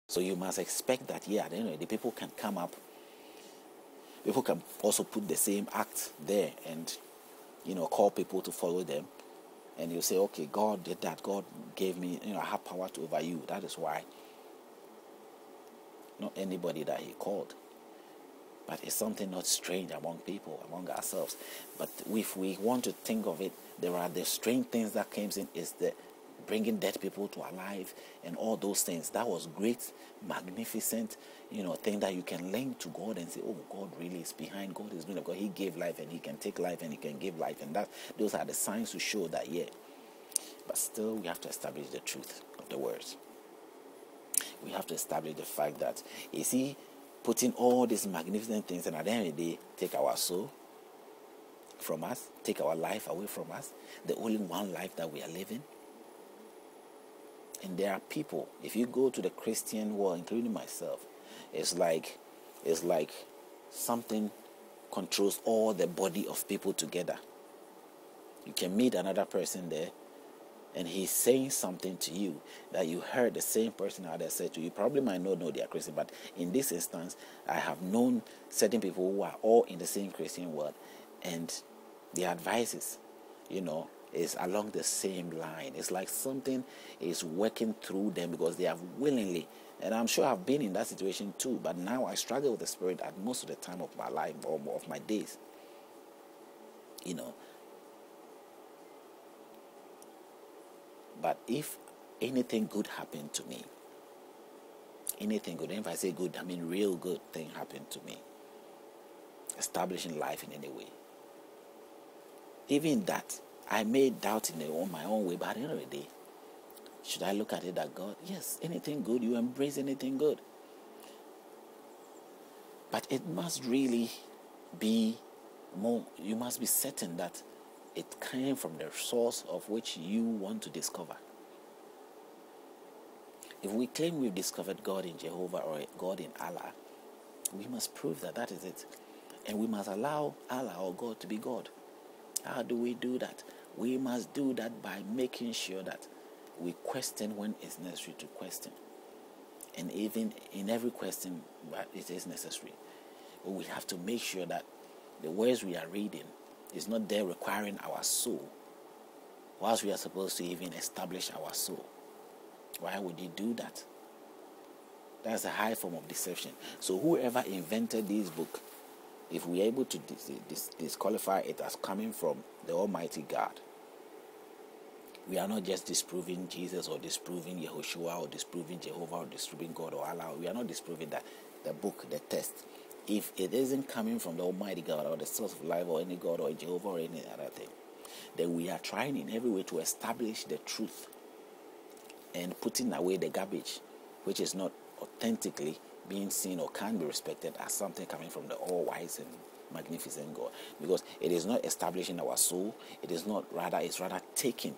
So you must expect that, yeah, at the end of the day, people can come up. People can also put the same act there and, call people to follow them. And you say, okay, God did that. God gave me, I have power over you. That is why. Not anybody that he called. But it's something not strange among people, among ourselves. But if we want to think of it, there are the strange things that comes in, is the bringing dead people to alive and all those things. That was great, magnificent, thing that you can link to God and say, oh, God really is behind. God is being God. He gave life and he can take life and he can give life. And those are the signs to show that, yeah. But still, we have to establish the truth of the words. We have to establish the fact that, is he putting all these magnificent things and at the end of the day, take our soul from us, take our life away from us, the only one life that we are living? And there are people, if you go to the Christian world, including myself, it's like something controls all the body of people together. You can meet another person there, and he's saying something to you that you heard the same person out there say to you. You probably might not know they are Christian, but in this instance, I have known certain people who are all in the same Christian world, and their advices, is along the same line. It's like something is working through them because they have willingly, and I'm sure I've been in that situation too, but now I struggle with the Spirit at most of the time of my life or of my days. But if anything good happened to me, anything good, and if I say good, I mean real good thing happened to me, establishing life in any way, even that, I may doubt in my own way, but at the end of the day, should I look at it that God, yes, anything good, you embrace anything good. But it must really be more, you must be certain that it came from the source of which you want to discover. If we claim we've discovered God in Jehovah or God in Allah, we must prove that that is it. And we must allow Allah or God to be God. How do we do that? We must do that by making sure that we question when it's necessary to question. And even in every question, it is necessary. But we have to make sure that the words we are reading is not there requiring our soul, whilst we are supposed to even establish our soul. Why would you do that? That's a high form of deception. So whoever invented this book, if we are able to disqualify it as coming from the Almighty God, we are not just disproving Jesus or disproving Yehoshua or disproving Jehovah or disproving God or Allah. We are not disproving that the book, the text. If it isn't coming from the Almighty God or the source of life or any God or Jehovah or any other thing, then we are trying in every way to establish the truth and putting away the garbage, which is not authentically being seen or can be respected as something coming from the all-wise and magnificent God. Because it is not establishing our soul, it's rather taking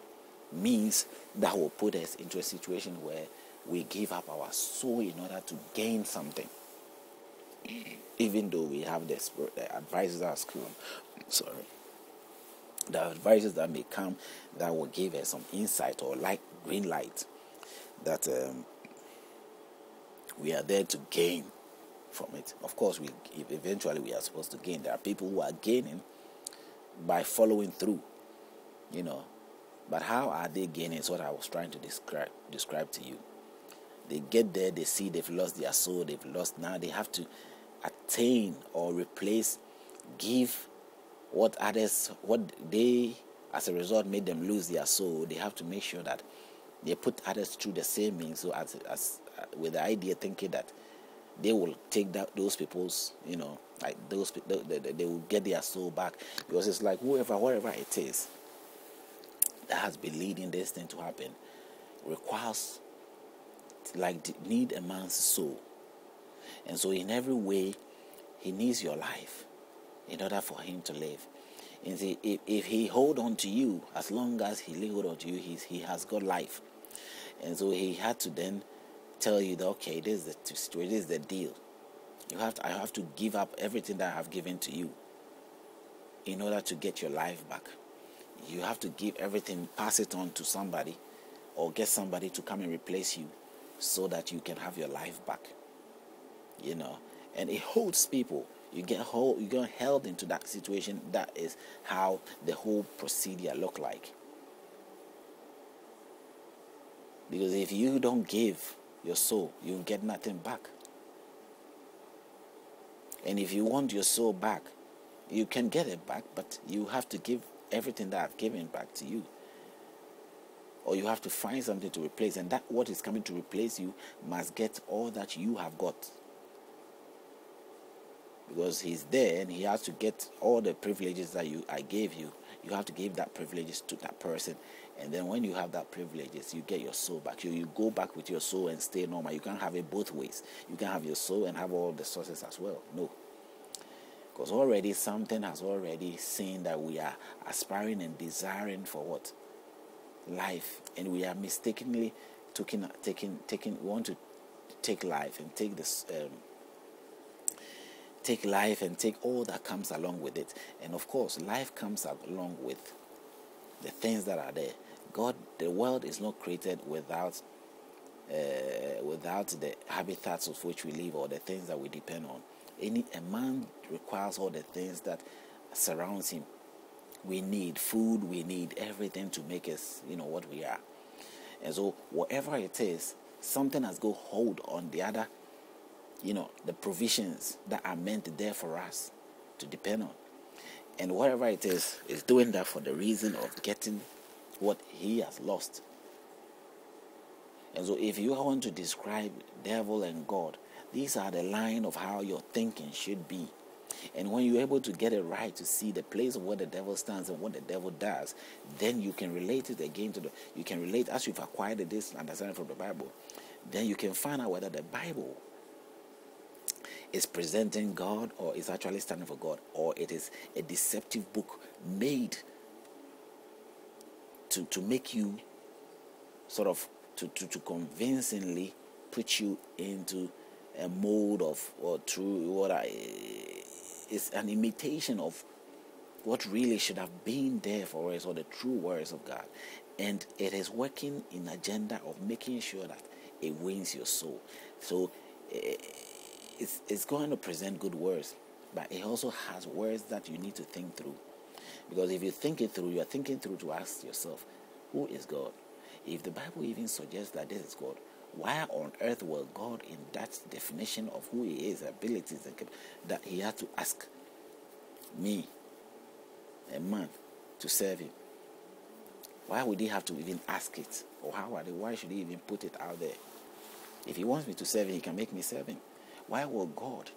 means that will put us into a situation where we give up our soul in order to gain something. Even though we have the advices that come, the advices that may come that will give us some insight or green light that we are there to gain from it. Of course, eventually we are supposed to gain. There are people who are gaining by following through, But how are they gaining is what I was trying to describe to you. They get there, they see they've lost their soul, now they have to attain or replace, give what they, as a result, made them lose their soul. They have to make sure that they put others through the same means, so as with the idea thinking that they will take those people's, they will get their soul back. Because it's like wherever it is that has been leading this thing to happen requires, need a man's soul. And so in every way, he needs your life in order for him to live. And see, if he hold on to you, as long as he hold on to you, he has got life. And so he had to then tell you that, okay, this is the situation, this is the deal. I have to give up everything that I have given to you in order to get your life back. You have to give everything, pass it on to somebody, or get somebody to come and replace you so that you can have your life back. And it holds people. You get held into that situation. That is how the whole procedure look like. Because if you don't give your soul, you get nothing back. And if you want your soul back, you can get it back, but you have to give everything that I've given back to you. Or you have to find something to replace, and that what is coming to replace you must get all that you have got. Because he's there and he has to get all the privileges that I gave you. You have to give that privileges to that person. And then when you have that privileges, you get your soul back. You go back with your soul and stay normal. You can't have it both ways. You can have your soul and have all the sources as well. No. Because already something has already seen that we are aspiring and desiring for what? Life. And we are mistakenly want to take life and take this take life and take all that comes along with it. And of course, life comes along with the things that are there. The world is not created without the habitats of which we live or the things that we depend on. A man requires all the things that surrounds him. We need food, we need everything to make us, what we are. And so whatever it is, something has got hold on the other, the provisions that are meant there for us to depend on. And whatever it is doing that for the reason of getting what he has lost. And so if you want to describe devil and God, these are the line of how your thinking should be. And when you're able to get it right, to see the place of where the devil stands and what the devil does, then you can relate it again you can relate as you've acquired this understanding from the Bible. Then you can find out whether the Bible is presenting God or is actually standing for God, or it is a deceptive book made to make you sort of to convincingly put you into a mode of or through is an imitation of what really should have been there for us, or the true words of God. And it is working in agenda of making sure that it wins your soul. So it's going to present good words, but it also has words that you need to think through. Because if you think it through, you are thinking through to ask yourself, who is God? If the Bible even suggests that this is God, why on earth will God, in that definition of who he is, abilities, that he had to ask me, a man, to serve him? Why would he have to even ask it? Or why should he even put it out there? If he wants me to serve him, he can make me serve him. Why will God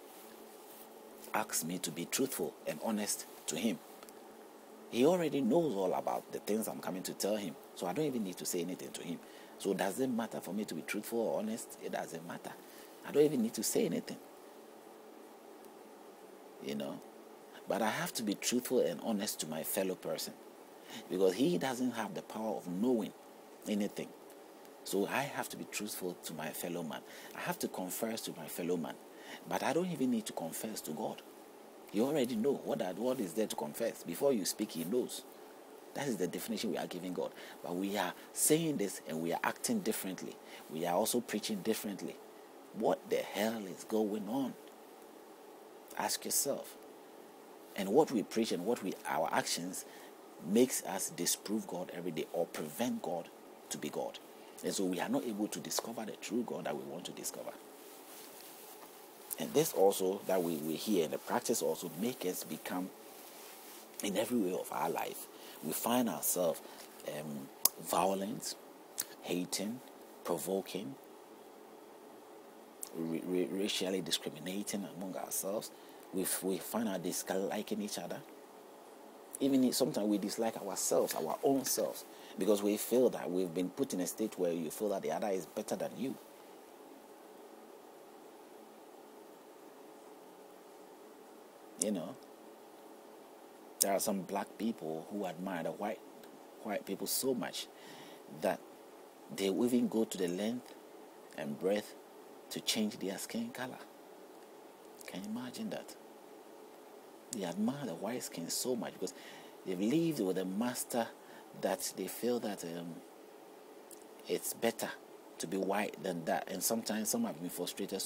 ask me to be truthful and honest to him? He already knows all about the things I'm coming to tell him. So I don't even need to say anything to him. So does it matter for me to be truthful or honest? It doesn't matter. I don't even need to say anything. But I have to be truthful and honest to my fellow person. Because he doesn't have the power of knowing anything. So I have to be truthful to my fellow man. I have to confess to my fellow man. But I don't even need to confess to God. You already know what is there to confess. Before you speak, he knows. That is the definition we are giving God. But we are saying this and we are acting differently. We are also preaching differently. What the hell is going on? Ask yourself. And what we preach and our actions makes us disprove God every day or prevent God to be God. And so we are not able to discover the true God that we want to discover. And this also that we hear in the practice also make us become, in every way of our life, we find ourselves violent, hating, provoking, racially discriminating among ourselves. We find our disliking each other. Even sometimes we dislike ourselves, our own selves, because we feel that we've been put in a state where you feel that the other is better than you. There are some black people who admire the white people so much that they will even go to the length and breadth to change their skin color. Can you imagine that? They admire the white skin so much because they've lived with a master that they feel that it's better to be white than that. And sometimes some have been frustrated